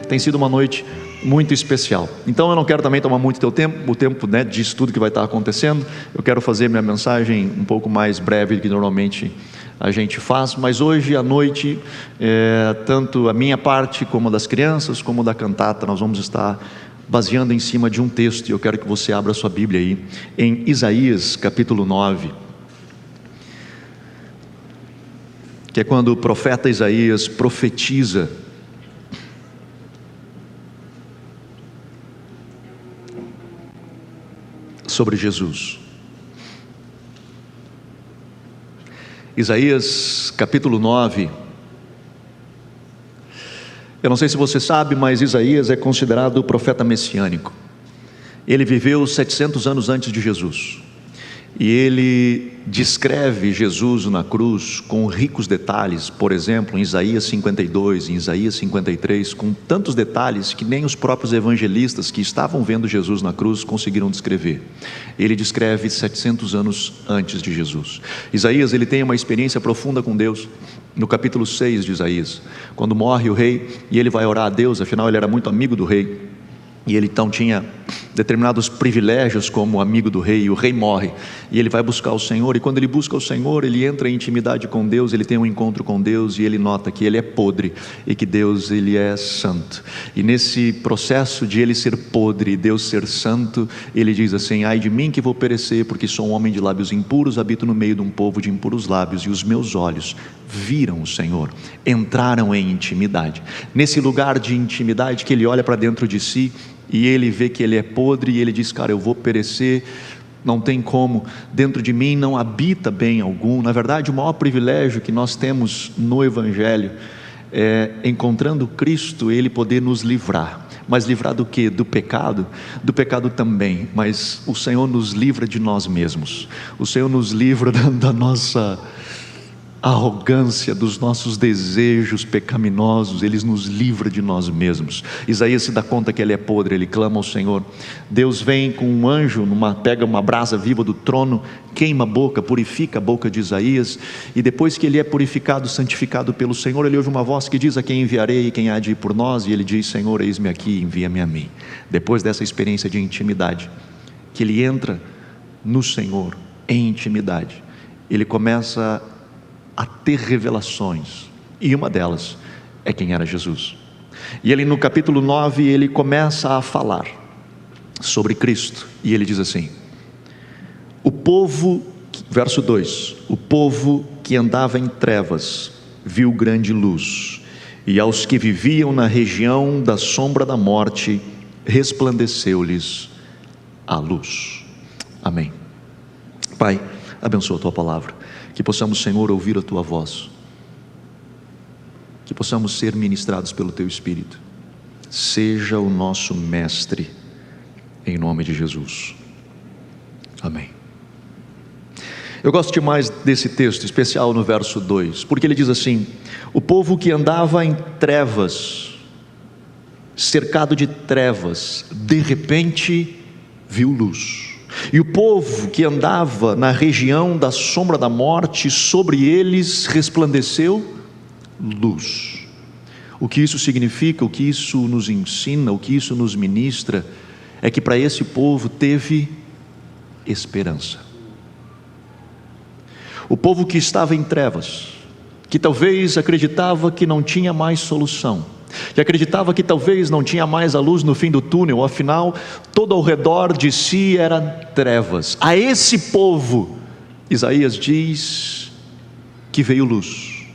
Tem sido uma noite muito especial. Então eu não quero também tomar muito teu tempo, o tempo, né, de estudo que vai estar acontecendo. Eu quero fazer minha mensagem um pouco mais breve do que normalmente a gente faz, mas hoje à noite, tanto a minha parte como a das crianças, como a da cantata, nós vamos estar baseando em cima de um texto, e eu quero que você abra a sua Bíblia aí, em Isaías capítulo 9, que é quando o profeta Isaías profetiza sobre Jesus. Isaías capítulo 9, eu não sei se você sabe, mas Isaías é considerado o profeta messiânico. Ele viveu 700 anos antes de Jesus, e ele descreve Jesus na cruz com ricos detalhes. Por exemplo, em Isaías 52, em Isaías 53, com tantos detalhes que nem os próprios evangelistas que estavam vendo Jesus na cruz conseguiram descrever. Ele descreve 700 anos antes de Jesus. Isaías, ele tem uma experiência profunda com Deus no capítulo 6 de Isaías, quando morre o rei e ele vai orar a Deus. Afinal ele era muito amigo do rei, e ele então tinha determinados privilégios como amigo do rei, e o rei morre, e ele vai buscar o Senhor, e quando ele busca o Senhor, ele entra em intimidade com Deus, ele tem um encontro com Deus, e ele nota que ele é podre, e que Deus, ele é santo, e nesse processo de ele ser podre e Deus ser santo, ele diz assim: ai de mim que vou perecer, porque sou um homem de lábios impuros, habito no meio de um povo de impuros lábios, e os meus olhos viram o Senhor, entraram em intimidade. Nesse lugar de intimidade que ele olha para dentro de si, e ele vê que ele é podre, e ele diz: cara, eu vou perecer, não tem como, dentro de mim não habita bem algum. Na verdade, o maior privilégio que nós temos no Evangelho é, encontrando Cristo, ele poder nos livrar. Mas livrar do quê? Do pecado? Do pecado também, mas o Senhor nos livra de nós mesmos. O Senhor nos livra da nossa arrogância, dos nossos desejos pecaminosos. Ele nos livra de nós mesmos. Isaías se dá conta que ele é podre, ele clama ao Senhor. Deus vem com um anjo, pega uma brasa viva do trono, queima a boca, purifica a boca de Isaías, e depois que ele é purificado, santificado pelo Senhor, ele ouve uma voz que diz: a quem enviarei e quem há de ir por nós? E ele diz: Senhor, eis-me aqui, envia-me a mim. Depois dessa experiência de intimidade, que ele entra no Senhor em intimidade, ele começa a ter revelações, e uma delas é quem era Jesus. E ele, no capítulo 9, ele começa a falar sobre Cristo, e ele diz assim: o povo, verso 2, o povo que andava em trevas viu grande luz, e aos que viviam na região da sombra da morte resplandeceu-lhes a luz. Amém. Pai, abençoa a tua palavra, que possamos, Senhor, ouvir a tua voz, que possamos ser ministrados pelo teu Espírito. Seja o nosso mestre, em nome de Jesus. Amém. Eu gosto demais desse texto, especial no verso 2, porque ele diz assim: o povo que andava em trevas, cercado de trevas, de repente viu luz. E o povo que andava na região da sombra da morte, sobre eles resplandeceu luz. O que isso significa, o que isso nos ensina, o que isso nos ministra, é que para esse povo teve esperança. O povo que estava em trevas, que talvez acreditava que não tinha mais solução, que acreditava que talvez não tinha mais a luz no fim do túnel, afinal, todo ao redor de si era trevas. A esse povo, Isaías diz que veio luz.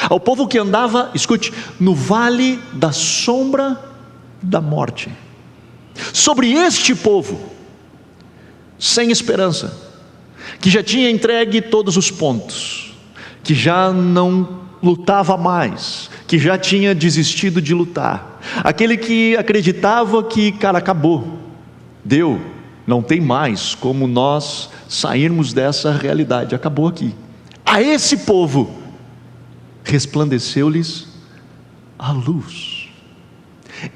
Ao povo que andava, escute, no vale da sombra da morte. Sobre este povo, sem esperança, que já tinha entregue todos os pontos, que já não lutava mais, que já tinha desistido de lutar, aquele que acreditava que, cara, acabou, deu, não tem mais como nós sairmos dessa realidade, acabou aqui. A esse povo resplandeceu-lhes a luz.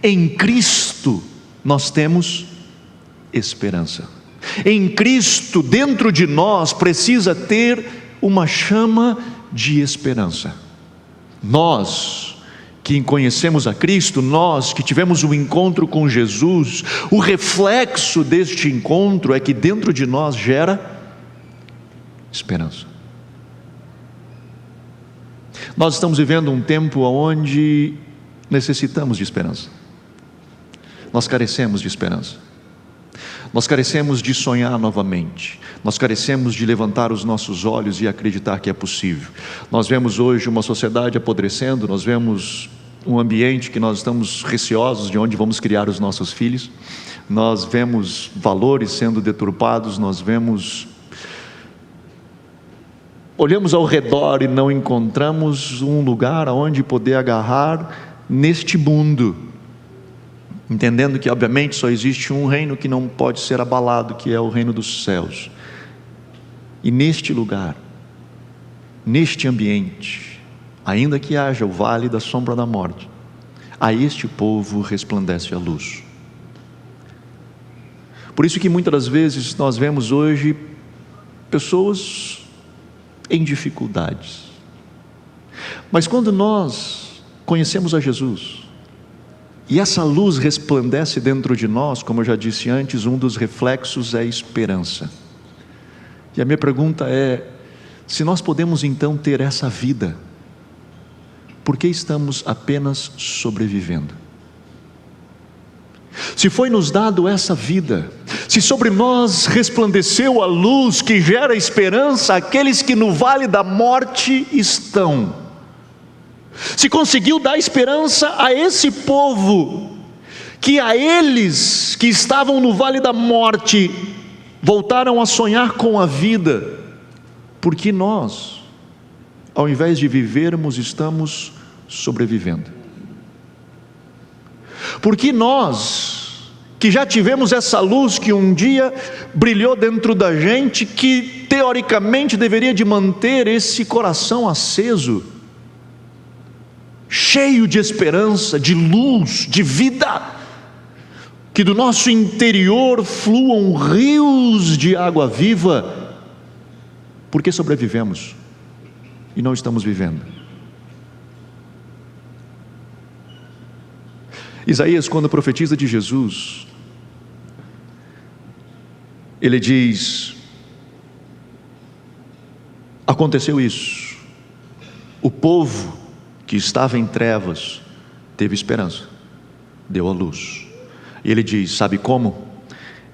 Em Cristo nós temos esperança. Em Cristo, dentro de nós, precisa ter uma chama de esperança. Nós que conhecemos a Cristo, nós que tivemos um encontro com Jesus, o reflexo deste encontro é que dentro de nós gera esperança. Nós estamos vivendo um tempo onde necessitamos de esperança. Nós carecemos de esperança. Nós carecemos de sonhar novamente. Nós carecemos de levantar os nossos olhos e acreditar que é possível. Nós vemos hoje uma sociedade apodrecendo, nós vemos um ambiente que nós estamos receosos de onde vamos criar os nossos filhos. Nós vemos valores sendo deturpados, olhamos ao redor e não encontramos um lugar aonde poder agarrar neste mundo, entendendo que obviamente só existe um reino que não pode ser abalado, que é o reino dos céus. E neste lugar, neste ambiente, ainda que haja o vale da sombra da morte, a este povo resplandece a luz. Por isso que muitas das vezes nós vemos hoje pessoas em dificuldades, mas quando nós conhecemos a Jesus e essa luz resplandece dentro de nós, como eu já disse antes, um dos reflexos é a esperança. E a minha pergunta é: se nós podemos então ter essa vida, por que estamos apenas sobrevivendo? Se foi nos dado essa vida, se sobre nós resplandeceu a luz que gera esperança àqueles que no vale da morte estão, se conseguiu dar esperança a esse povo, que a eles que estavam no vale da morte voltaram a sonhar com a vida, porque nós, ao invés de vivermos, estamos sobrevivendo? Porque nós, que já tivemos essa luz que um dia brilhou dentro da gente, que teoricamente deveria de manter esse coração aceso, cheio de esperança, de luz, de vida, que do nosso interior fluam rios de água viva, porque sobrevivemos e não estamos vivendo? Isaías, quando profetiza de Jesus, ele diz: aconteceu isso, o povo que estava em trevas teve esperança, deu a luz. E ele diz: sabe como?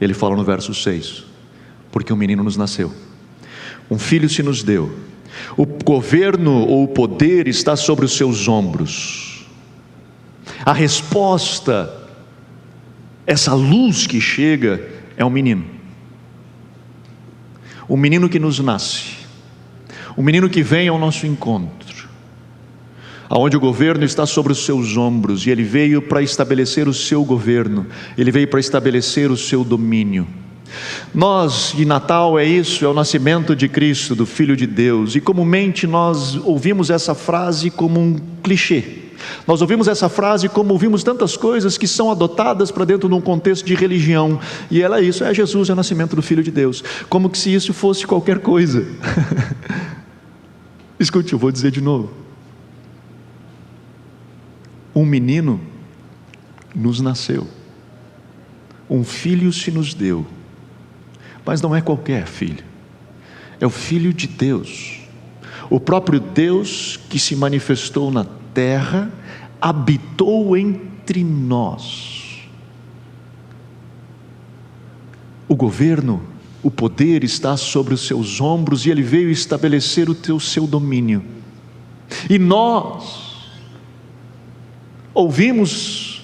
Ele fala no verso 6: porque um menino nos nasceu, um filho se nos deu, o governo ou o poder está sobre os seus ombros. A resposta, essa luz que chega, é um menino. O menino que nos nasce, o menino que vem ao nosso encontro, aonde o governo está sobre os seus ombros, e ele veio para estabelecer o seu governo, ele veio para estabelecer o seu domínio. Nós, e Natal é isso, é o nascimento de Cristo, do Filho de Deus, e comumente nós ouvimos essa frase como um clichê. Nós ouvimos essa frase como ouvimos tantas coisas que são adotadas para dentro de um contexto de religião, e ela é isso, é Jesus, é o nascimento do Filho de Deus, como que se isso fosse qualquer coisa. Escute, eu vou dizer de novo: um menino nos nasceu, um filho se nos deu, mas não é qualquer filho, é o Filho de Deus, o próprio Deus que se manifestou na terra, habitou entre nós. O governo, o poder está sobre os seus ombros, e ele veio estabelecer o seu domínio. E nós ouvimos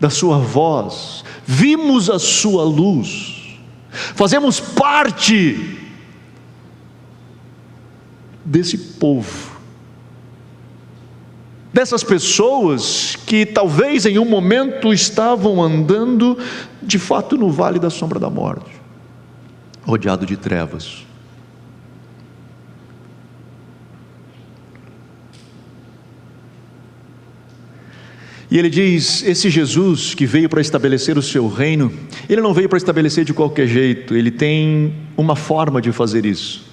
da sua voz, vimos a sua luz, fazemos parte desse povo, dessas pessoas que talvez em um momento estavam andando de fato no vale da sombra da morte, rodeado de trevas. E ele diz: esse Jesus que veio para estabelecer o seu reino, ele não veio para estabelecer de qualquer jeito, ele tem uma forma de fazer isso,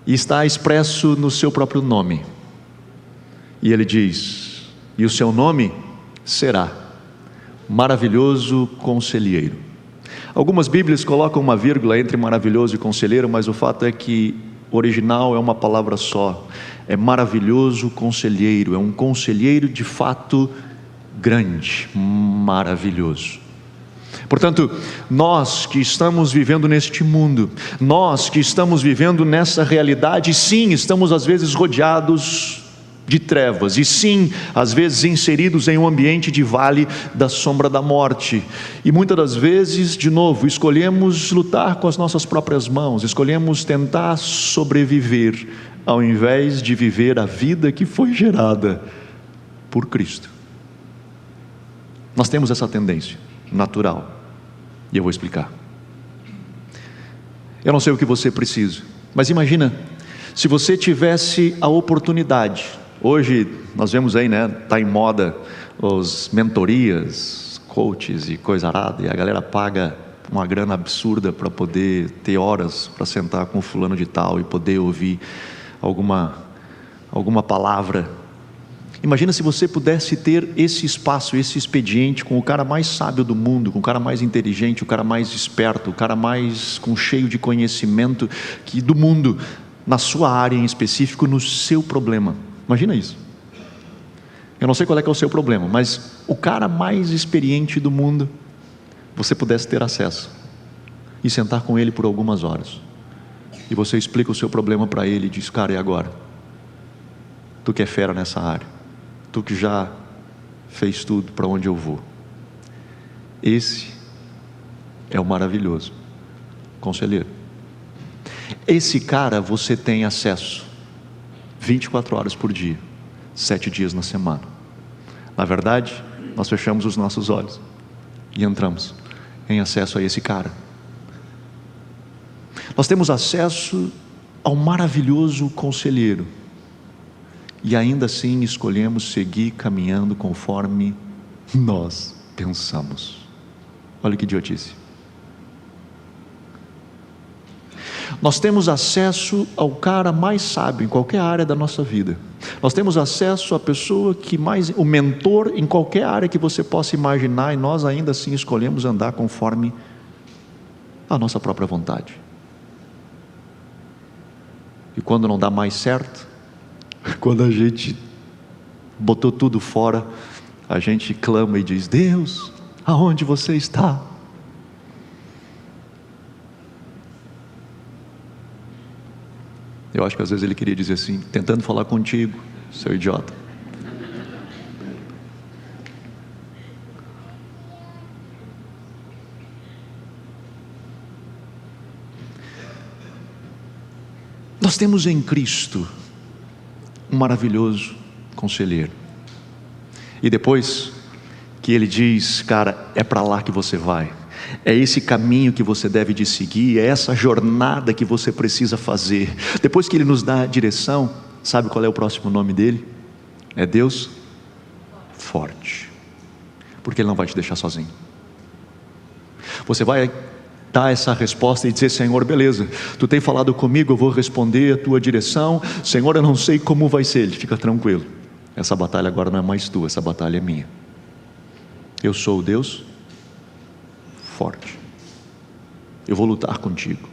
e está expresso no seu próprio nome. E ele diz: e o seu nome será Maravilhoso Conselheiro. Algumas Bíblias colocam uma vírgula entre maravilhoso e conselheiro, mas o fato é que o original é uma palavra só. É maravilhoso conselheiro, é um conselheiro de fato grande, maravilhoso. Portanto, nós que estamos vivendo neste mundo, nós que estamos vivendo nessa realidade, sim, estamos às vezes rodeados de trevas, e sim, às vezes inseridos em um ambiente de vale da sombra da morte, e muitas das vezes, de novo, escolhemos lutar com as nossas próprias mãos, escolhemos tentar sobreviver, ao invés de viver a vida que foi gerada por Cristo. Nós temos essa tendência natural, e eu vou explicar. Eu não sei o que você precisa, mas imagina, se você tivesse a oportunidade. Hoje nós vemos aí, né, está em moda os mentorias, coaches e coisa arada, e a galera paga uma grana absurda para poder ter horas para sentar com o fulano de tal e poder ouvir alguma palavra. Imagina se você pudesse ter esse espaço, esse expediente com o cara mais sábio do mundo, com o cara mais inteligente, o cara mais esperto, o cara mais cheio de conhecimento do mundo, na sua área em específico, no seu problema. Imagina isso. Eu não sei qual é que é o seu problema, mas o cara mais experiente do mundo, você pudesse ter acesso e sentar com ele por algumas horas, e você explica o seu problema para ele e diz: cara, e agora? Tu que é fera nessa área, tu que já fez tudo, para onde eu vou? Esse é o maravilhoso conselheiro. Esse cara você tem acesso 24 horas por dia, 7 dias na semana. Na verdade, nós fechamos os nossos olhos e entramos em acesso a esse cara. Nós temos acesso ao maravilhoso conselheiro, e ainda assim escolhemos seguir caminhando conforme nós pensamos. Olha que idiotice. Nós temos acesso ao cara mais sábio em qualquer área da nossa vida. Nós temos acesso à pessoa o mentor em qualquer área que você possa imaginar, e nós ainda assim escolhemos andar conforme a nossa própria vontade. E quando não dá mais certo, quando a gente botou tudo fora, a gente clama e diz: Deus, aonde você está? Eu acho que às vezes ele queria dizer assim, tentando falar contigo, seu idiota. Nós temos em Cristo um maravilhoso conselheiro. E depois que ele diz: cara, é para lá que você vai, é esse caminho que você deve de seguir, é essa jornada que você precisa fazer. Depois que ele nos dá a direção, sabe qual é o próximo nome dele? É Deus Forte, porque ele não vai te deixar sozinho. Você vai dar essa resposta e dizer: Senhor, beleza, tu tem falado comigo, eu vou responder a tua direção. Senhor, eu não sei como vai ser. Ele: fica tranquilo, essa batalha agora não é mais tua, essa batalha é minha. Eu sou o Deus Forte, eu vou lutar contigo,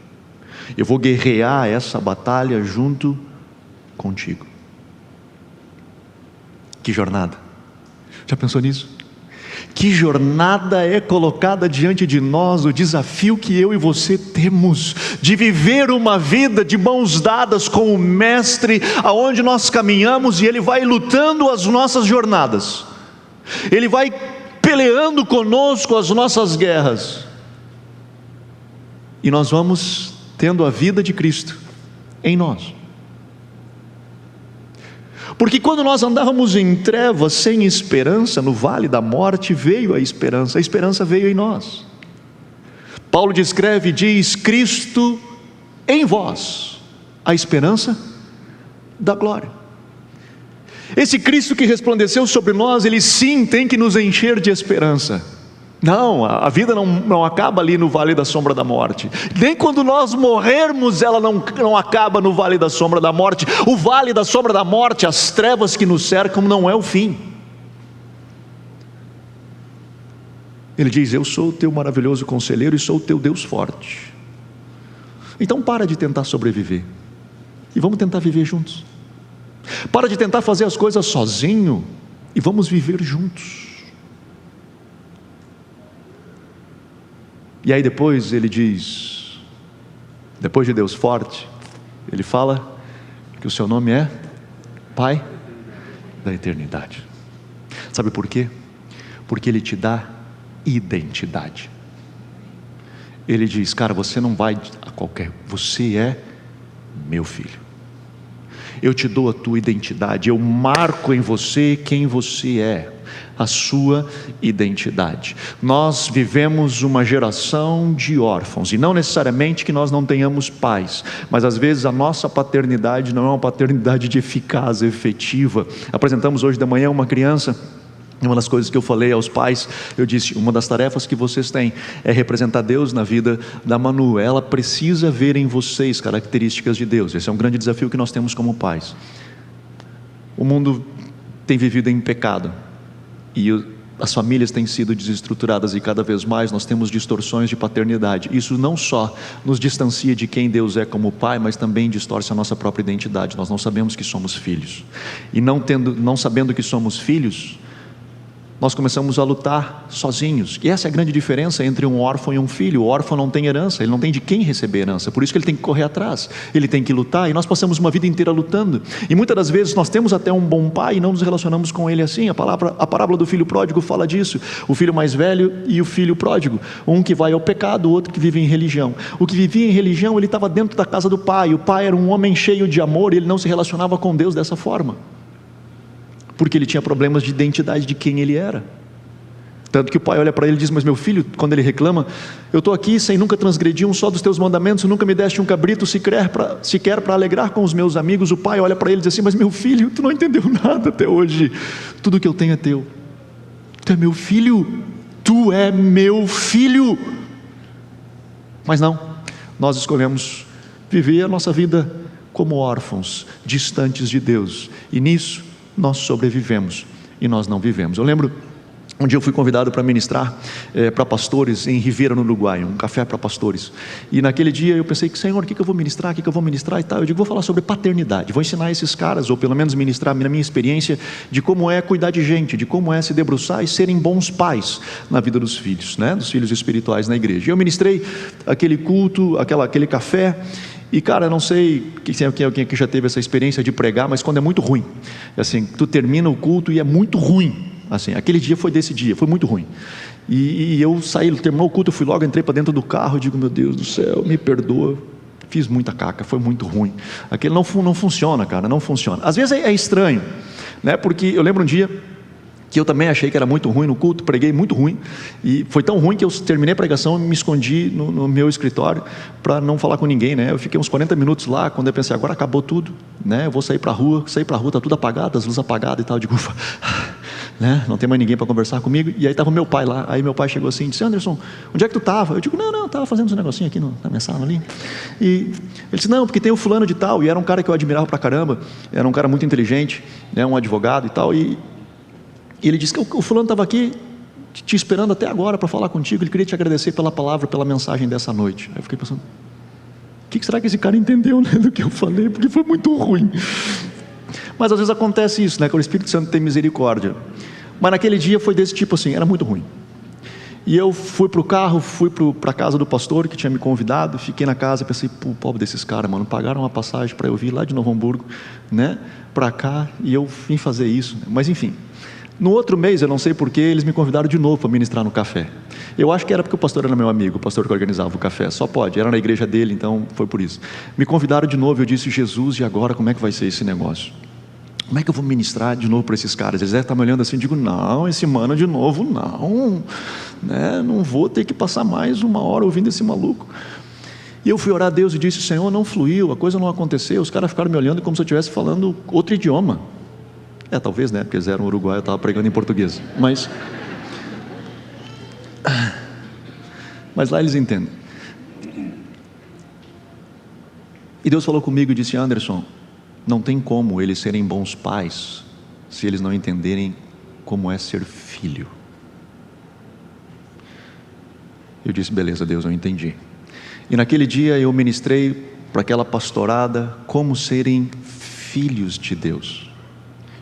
eu vou guerrear essa batalha junto contigo. Que jornada! Já pensou nisso? Que jornada é colocada diante de nós, o desafio que eu e você temos de viver uma vida de mãos dadas com o Mestre, aonde nós caminhamos e Ele vai lutando as nossas jornadas, Ele vai peleando conosco as nossas guerras, e nós vamos tendo a vida de Cristo em nós. Porque quando nós andávamos em trevas, sem esperança, no vale da morte, veio a esperança veio em nós. Paulo descreve e diz: Cristo em vós, a esperança da glória. Esse Cristo que resplandeceu sobre nós, Ele sim tem que nos encher de esperança. Não, a vida não acaba ali no vale da sombra da morte. Nem quando nós morrermos, ela não acaba no vale da sombra da morte. O vale da sombra da morte, as trevas que nos cercam, não é o fim. Ele diz: eu sou o teu maravilhoso conselheiro e sou o teu Deus forte. Então para de tentar sobreviver e vamos tentar viver juntos. Para de tentar fazer as coisas sozinho e vamos viver juntos. E aí depois ele diz, depois de Deus forte, ele fala que o seu nome é Pai da eternidade. Sabe por quê? Porque ele te dá identidade. Ele diz: cara, você não vai a qualquer, você é meu filho. Eu te dou a tua identidade, eu marco em você quem você é, a sua identidade. Nós vivemos uma geração de órfãos, e não necessariamente que nós não tenhamos pais, mas às vezes a nossa paternidade não é uma paternidade eficaz, efetiva. Apresentamos hoje de manhã uma criança. Uma das coisas que eu falei aos pais, eu disse: uma das tarefas que vocês têm é representar Deus na vida da Manu. Ela precisa ver em vocês características de Deus. Esse é um grande desafio que nós temos como pais. O mundo tem vivido em pecado e as famílias têm sido desestruturadas, e cada vez mais nós temos distorções de paternidade. Isso não só nos distancia de quem Deus é como pai, mas também distorce a nossa própria identidade. Nós não sabemos que somos filhos, e não sabendo que somos filhos, nós começamos a lutar sozinhos. E essa é a grande diferença entre um órfão e um filho. O órfão não tem herança, ele não tem de quem receber herança, por isso que ele tem que correr atrás, ele tem que lutar, e nós passamos uma vida inteira lutando, e muitas das vezes nós temos até um bom pai e não nos relacionamos com ele assim. A parábola do filho pródigo fala disso, o filho mais velho e o filho pródigo, um que vai ao pecado, o outro que vive em religião. O que vivia em religião, ele estava dentro da casa do pai, o pai era um homem cheio de amor, e ele não se relacionava com Deus dessa forma, porque ele tinha problemas de identidade de quem ele era. Tanto que o pai olha para ele e diz: mas meu filho, quando ele reclama: eu estou aqui sem nunca transgredir um só dos teus mandamentos, nunca me deste um cabrito sequer para alegrar com os meus amigos. O pai olha para ele e diz assim: mas meu filho, tu não entendeu nada até hoje, tudo que eu tenho é teu, tu é meu filho, tu é meu filho. Mas não, nós escolhemos viver a nossa vida como órfãos, distantes de Deus, e nisso nós sobrevivemos e nós não vivemos. Eu lembro, um dia eu fui convidado para ministrar para pastores em Rivera, no Uruguai, um café para pastores, e naquele dia eu pensei: Senhor, o que eu vou ministrar, o que eu vou ministrar e tal. Eu digo: vou falar sobre paternidade, vou ensinar esses caras, ou pelo menos ministrar na minha experiência de como é cuidar de gente, de como é se debruçar e serem bons pais na vida dos filhos, né? Dos filhos espirituais na igreja. E eu ministrei aquele culto, aquele café. E cara, eu não sei quem aqui já teve essa experiência de pregar, mas quando é muito ruim, assim, tu termina o culto e é muito ruim, assim, aquele dia foi desse dia, foi muito ruim, e eu saí, terminou o culto, eu fui logo, entrei para dentro do carro e digo: meu Deus do céu, me perdoa, fiz muita caca, foi muito ruim, aquele não funciona, cara, não funciona. Às vezes é estranho, né? Porque eu lembro um dia que eu também achei que era muito ruim no culto, preguei muito ruim, e foi tão ruim que eu terminei a pregação e me escondi no meu escritório para não falar com ninguém, né? Eu fiquei uns 40 minutos lá, quando eu pensei: agora acabou tudo, né? Eu vou sair para a rua, está tudo apagado, as luzes apagadas e tal. Eu digo: ufa, né? Não tem mais ninguém para conversar comigo. E aí estava o meu pai lá, aí meu pai chegou assim e disse: Anderson, onde é que tu estava? Eu digo: não, estava fazendo uns negocinho aqui na minha sala ali. E ele disse: não, porque tem o fulano de tal, e era um cara que eu admirava pra caramba, era um cara muito inteligente, né? Um advogado e tal, e ele disse que o fulano estava aqui te esperando até agora para falar contigo, ele queria te agradecer pela palavra, pela mensagem dessa noite. Aí eu fiquei pensando: o que será que esse cara entendeu, né, do que eu falei, porque foi muito ruim. Mas às vezes acontece isso, né, que o Espírito Santo tem misericórdia. Mas naquele dia foi desse tipo assim, era muito ruim. E eu fui para o carro, fui para a casa do pastor que tinha me convidado, fiquei na casa e pensei: pô, pobre desses caras, mano, pagaram uma passagem para eu vir lá de Novo Hamburgo, né, para cá, e eu vim fazer isso. Mas enfim, no outro mês, eu não sei porquê, eles me convidaram de novo para ministrar no café. Eu acho que era porque o pastor era meu amigo, o pastor que organizava o café, só pode, era na igreja dele, então foi por isso. Me convidaram de novo, eu disse: Jesus, e agora como é que vai ser esse negócio? Como é que eu vou ministrar de novo para esses caras? Eles devem estar me olhando assim, digo: não, esse mano de novo, não, né? Não vou ter que passar mais uma hora ouvindo esse maluco. E eu fui orar a Deus e disse: Senhor, não fluiu, a coisa não aconteceu, os caras ficaram me olhando como se eu estivesse falando outro idioma. Talvez, né, porque eles eram uruguaios, eu estava pregando em português, mas Mas lá eles entendem. E Deus falou comigo e disse: Anderson, não tem como eles serem bons pais se eles não entenderem como é ser filho. Eu disse: beleza, Deus, eu entendi. E naquele dia eu ministrei para aquela pastorada como serem filhos de Deus.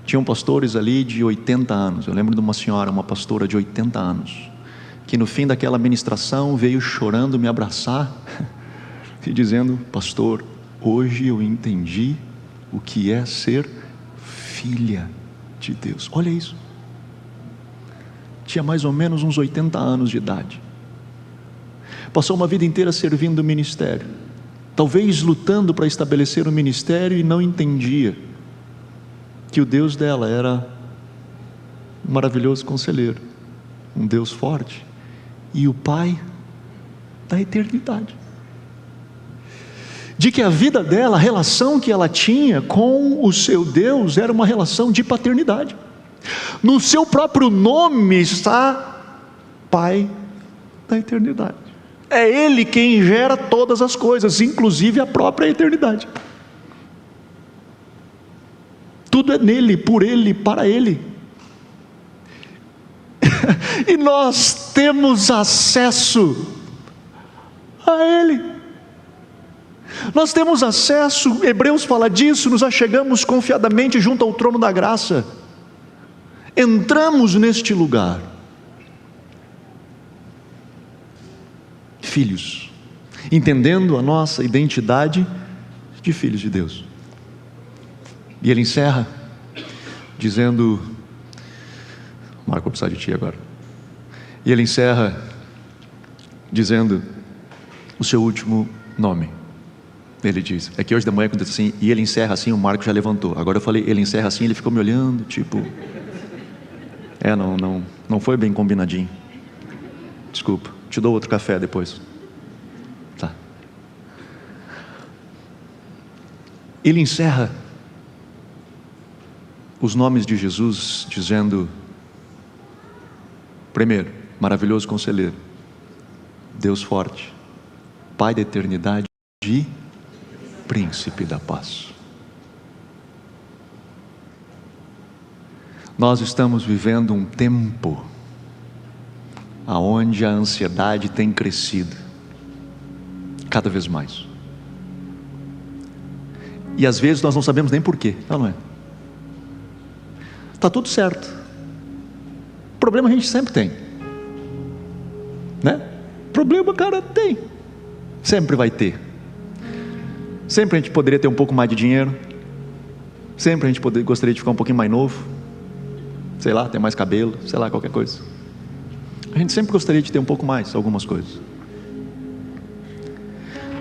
Tinham pastores ali de 80 anos. Eu lembro de uma senhora, uma pastora de 80 anos, que no fim daquela ministração veio chorando me abraçar e dizendo: pastor, hoje eu entendi o que é ser filha de Deus. Olha isso. Tinha mais ou menos uns 80 anos de idade. Passou uma vida inteira servindo o ministério, talvez lutando para estabelecer o ministério, e não entendia que o Deus dela era um maravilhoso conselheiro, um Deus forte e o Pai da eternidade. De que a vida dela, a relação que ela tinha com o seu Deus era uma relação de paternidade. No seu próprio nome está Pai da eternidade. É Ele quem gera todas as coisas, inclusive a própria eternidade. Tudo é nele, por Ele, para Ele. E nós temos acesso a Ele. Nós temos acesso, Hebreus fala disso, nos achegamos confiadamente junto ao trono da graça. Entramos neste lugar. Filhos, entendendo a nossa identidade de filhos de Deus. E ele encerra dizendo: Marco, vou precisar de ti agora. E ele encerra dizendo o seu último nome. Ele diz, é que hoje da manhã quando eu disse assim, e ele encerra assim, o Marco já levantou. Agora eu falei, ele encerra assim, ele ficou me olhando, tipo, não foi bem combinadinho. Desculpa, te dou outro café depois. Tá. Ele encerra os nomes de Jesus dizendo: primeiro, maravilhoso conselheiro, Deus forte, Pai da eternidade e Príncipe da paz. Nós estamos vivendo um tempo aonde a ansiedade tem crescido cada vez mais. E às vezes nós não sabemos nem porquê, não é? Está tudo certo. Problema a gente sempre tem, né? Problema, cara, tem. Sempre vai ter. Sempre a gente poderia ter um pouco mais de dinheiro. Sempre a gente gostaria de ficar um pouquinho mais novo. Sei lá, ter mais cabelo, sei lá, qualquer coisa. A gente sempre gostaria de ter um pouco mais, algumas coisas.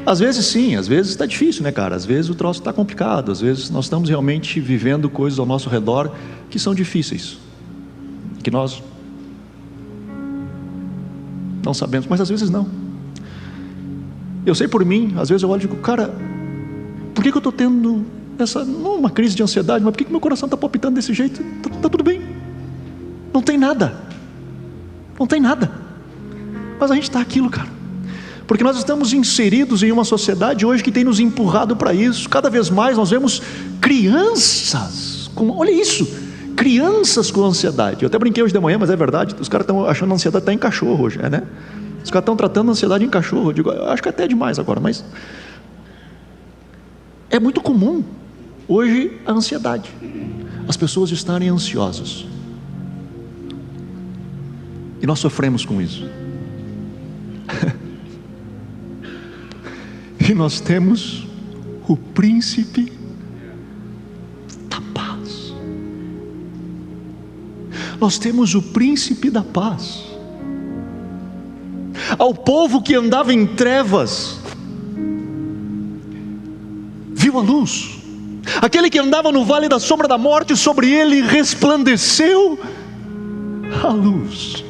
Às vezes sim, às vezes está difícil, né, cara? Às vezes o troço está complicado. Às vezes nós estamos realmente vivendo coisas ao nosso redor que são difíceis, que nós não sabemos, mas às vezes não. Eu sei por mim, às vezes eu olho e digo, cara, por que eu estou tendo não uma crise de ansiedade, mas por que meu coração está palpitando desse jeito? Está tudo bem, não tem nada, mas a gente está aquilo, cara, porque nós estamos inseridos em uma sociedade hoje que tem nos empurrado para isso. Cada vez mais nós vemos crianças olha isso, crianças com ansiedade. Eu até brinquei hoje de manhã, mas é verdade, os caras estão achando a ansiedade está em cachorro hoje, né? Os caras estão tratando a ansiedade em cachorro. Eu digo, eu acho que até é demais agora, mas é muito comum hoje a ansiedade, as pessoas estarem ansiosas, e nós sofremos com isso. E nós temos o príncipe da paz. Nós temos o príncipe da paz. Ao povo que andava em trevas, viu a luz. Aquele que andava no vale da sombra da morte, sobre ele resplandeceu a luz.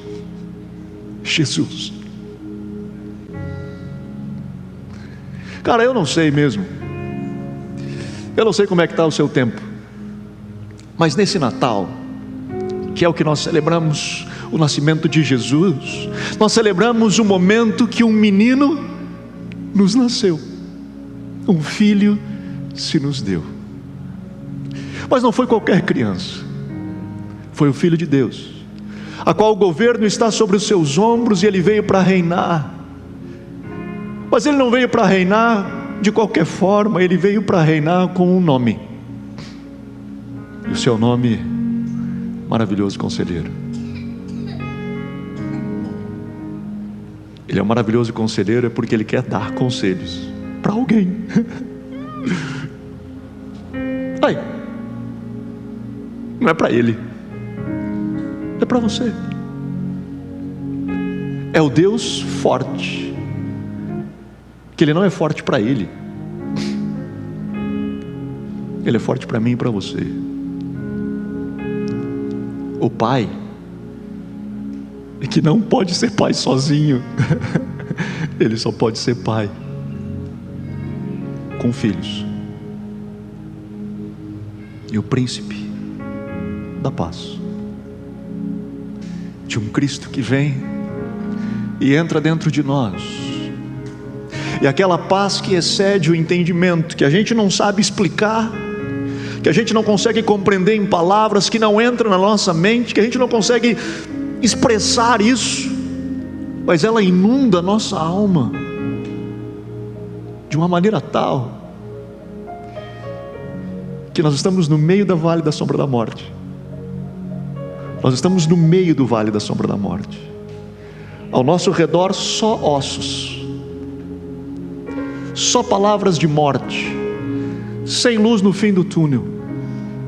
Jesus. Cara, eu não sei mesmo. Eu não sei como é que está o seu tempo. Mas nesse Natal, que é o que nós celebramos o nascimento de Jesus, nós celebramos o momento que um menino nos nasceu, um filho se nos deu. Mas não foi qualquer criança, foi o Filho de Deus, a qual o governo está sobre os seus ombros, e ele veio para reinar. Mas ele não veio para reinar de qualquer forma, ele veio para reinar com um nome, e o seu nome, Maravilhoso Conselheiro. Ele é um maravilhoso conselheiro porque ele quer dar conselhos para alguém. Aí, não é para ele, é para você. É o Deus forte, que ele não é forte para ele, ele é forte para mim e para você. O pai, que não pode ser pai sozinho, ele só pode ser pai com filhos. E o príncipe da paz, de um Cristo que vem e entra dentro de nós, e aquela paz que excede o entendimento, que a gente não sabe explicar, que a gente não consegue compreender em palavras, que não entram na nossa mente, que a gente não consegue expressar isso, mas ela inunda a nossa alma de uma maneira tal, que nós estamos no meio do vale da sombra da morte. Nós estamos no meio do vale da sombra da morte. Ao nosso redor só ossos, só palavras de morte, sem luz no fim do túnel.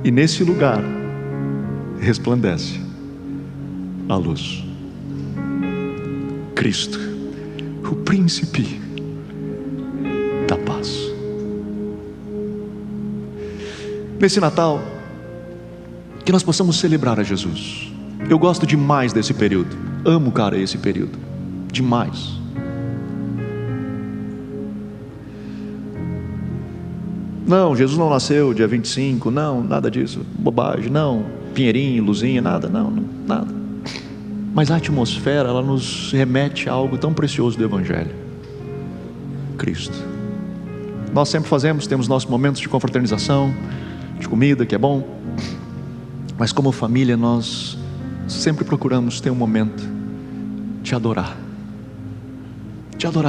E nesse lugar resplandece a luz. Cristo, o príncipe da paz. Nesse Natal, que nós possamos celebrar a Jesus. Eu gosto demais desse período, amo, cara, esse período, demais. Não, Jesus não nasceu dia 25, não, nada disso, bobagem, não, pinheirinho, luzinha, nada, não, nada. Mas a atmosfera, ela nos remete a algo tão precioso do Evangelho, Cristo. Nós sempre temos nossos momentos de confraternização, de comida, que é bom, mas como família nós sempre procuramos ter um momento de adorar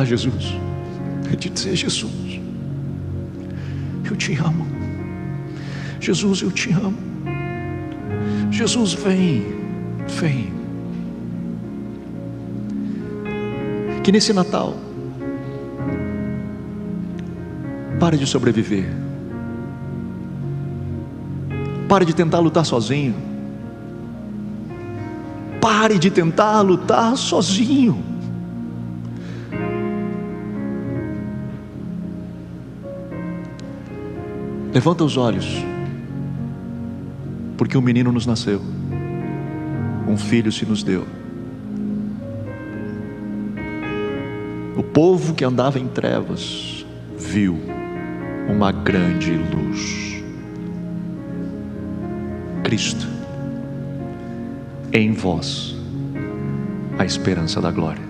Jesus, de dizer: Jesus, eu te amo, Jesus, eu te amo, Jesus, vem. Que nesse Natal, pare de sobreviver, pare de tentar lutar sozinho, pare de tentar lutar sozinho. Levanta os olhos, porque um menino nos nasceu, um filho se nos deu. O povo que andava em trevas viu uma grande luz. Cristo, em vós a esperança da glória.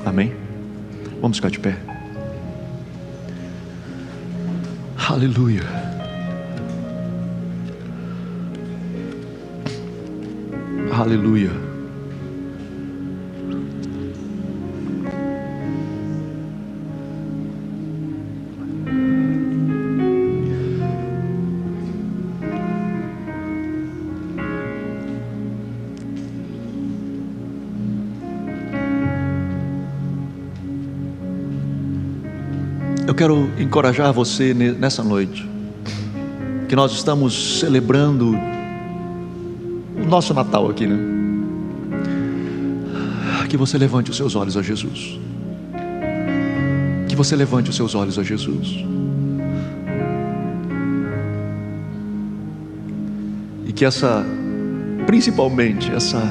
Amém? Vamos ficar de pé. Aleluia. Aleluia. Eu quero encorajar você nessa noite, que nós estamos celebrando o nosso Natal aqui, né? Que você levante os seus olhos a Jesus. Que você levante os seus olhos a Jesus. E que principalmente essa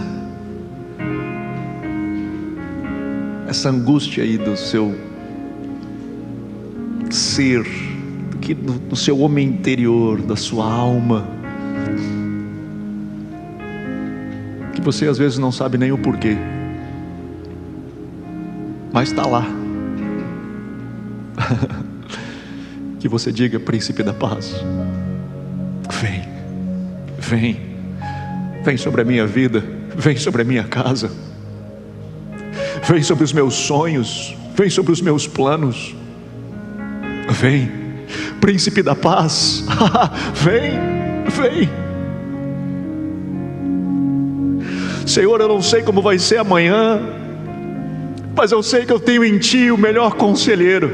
angústia aí do seu ser, do seu homem interior, da sua alma, que você às vezes não sabe nem o porquê, mas está lá. Que você diga: príncipe da paz, vem sobre a minha vida, vem sobre a minha casa, vem sobre os meus sonhos, vem sobre os meus planos. Vem, príncipe da paz. Vem. Senhor, eu não sei como vai ser amanhã, mas eu sei que eu tenho em Ti o melhor conselheiro.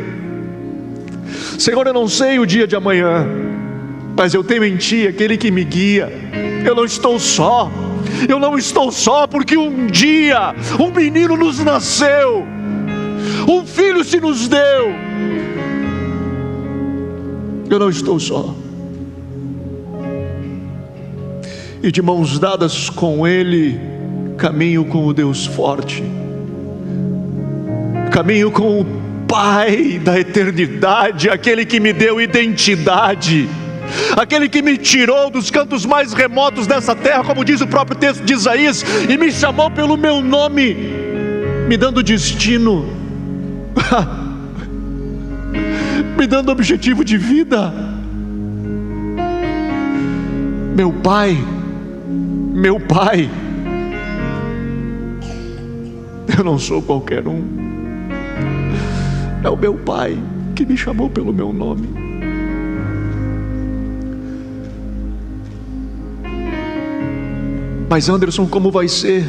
Senhor, eu não sei o dia de amanhã, mas eu tenho em Ti aquele que me guia. Eu não estou só, porque um dia um menino nos nasceu, um filho se nos deu. Eu não estou só, e de mãos dadas com Ele, caminho com o Deus forte, caminho com o Pai da eternidade, aquele que me deu identidade, aquele que me tirou dos cantos mais remotos dessa terra, como diz o próprio texto de Isaías, e me chamou pelo meu nome, me dando destino, me dando objetivo de vida. Meu Pai, eu não sou qualquer um, é o meu Pai que me chamou pelo meu nome. Mas Anderson, como vai ser?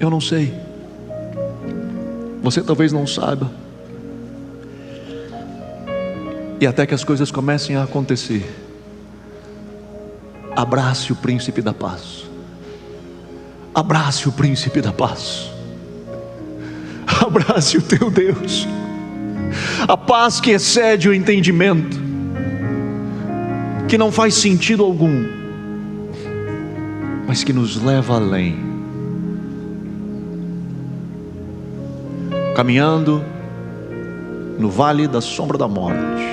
Eu não sei. Você talvez não saiba. E até que as coisas comecem a acontecer, abrace o príncipe da paz. Abrace o príncipe da paz. Abrace o teu Deus. A paz que excede o entendimento, que não faz sentido algum, mas que nos leva além. Caminhando no vale da sombra da morte,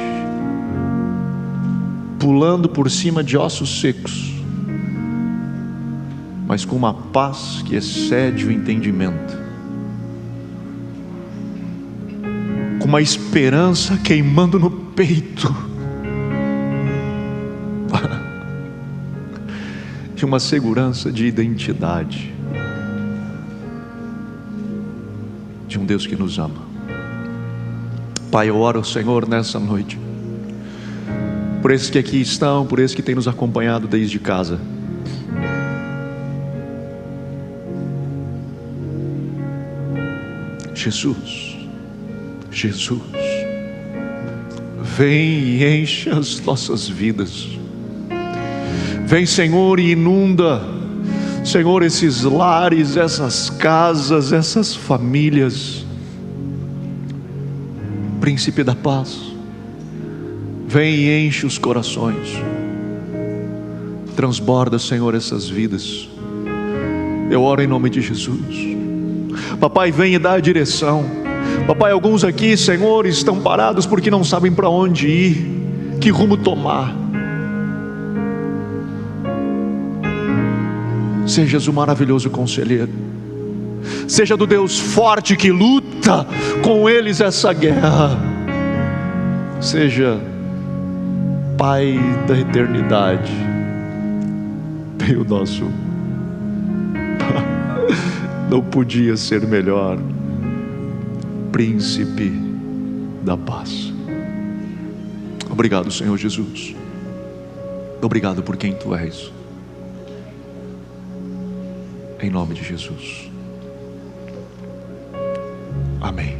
pulando por cima de ossos secos, mas com uma paz que excede o entendimento, com uma esperança queimando no peito, e uma segurança de identidade, de um Deus que nos ama. Pai, eu oro, Senhor, nessa noite, por esses que aqui estão, por esses que têm nos acompanhado desde casa. Jesus, vem e enche as nossas vidas. Vem, Senhor, e inunda, Senhor, esses lares, essas casas, essas famílias. Príncipe da paz, vem e enche os corações. Transborda, Senhor, essas vidas. Eu oro em nome de Jesus. Papai, vem e dá a direção. Papai, alguns aqui, Senhor, estão parados porque não sabem para onde ir, que rumo tomar. Sejas o maravilhoso conselheiro, seja do Deus forte que luta com eles essa guerra. Seja Pai da eternidade, o nosso não podia ser melhor, príncipe da paz. Obrigado, Senhor Jesus. Obrigado por quem Tu és. Em nome de Jesus. Amém.